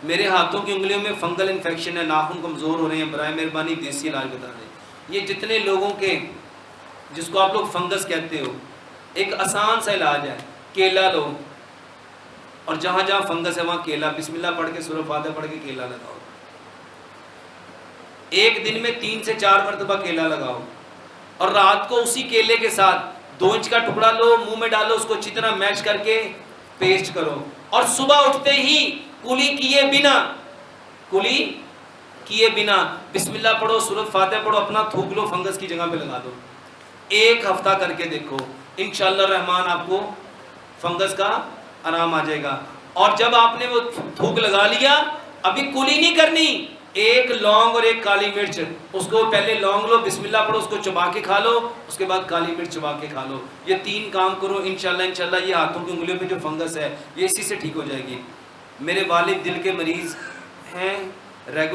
मेरे हाथों की उंगलियों में फंगल इन्फेक्शन है, नाखून कमज़ोर हो रहे हैं, बराए मेहरबानी देसी इलाज बता दें। ये जितने लोगों के, जिसको आप लोग फंगस कहते हो, एक आसान सा इलाज है, केला लो और जहाँ जहाँ फंगस है वहाँ केला, बिस्मिल्लाह पढ़ के सूरह फातिहा पढ़ के केला लगाओ। एक दिन में 3 से 4 मरतबा केला लगाओ और रात को उसी केले के साथ 2 इंच का टुकड़ा लो, मुंह में डालो, उसको अच्छी तरह मैश करके पेस्ट करो और सुबह उठते ही कुली किए बिना बिस्मिल्लाह पढ़ो, सूरत फातिहा पढ़ो, अपना थूक लो, फंगस की जगह पे लगा दो। 1 हफ्ता करके देखो, इंशाअल्लाह रहमान आपको फंगस का आराम आ जाएगा। और जब आपने वो थूक लगा लिया, अभी कुली नहीं करनी, 1 लौंग और 1 काली मिर्च, उसको पहले लौंग लो, बिस्मिल्लाह पढ़ो, उसको चबा के खा लो, उसके बाद काली मिर्च चबा के खा लो। ये 3 काम करो, इंशाअल्लाह ये हाथों की उंगलियों पे जो फंगस है ये इसी से ठीक हो जाएगी। मेरे वालिद दिल के मरीज़ हैं, रेगुलर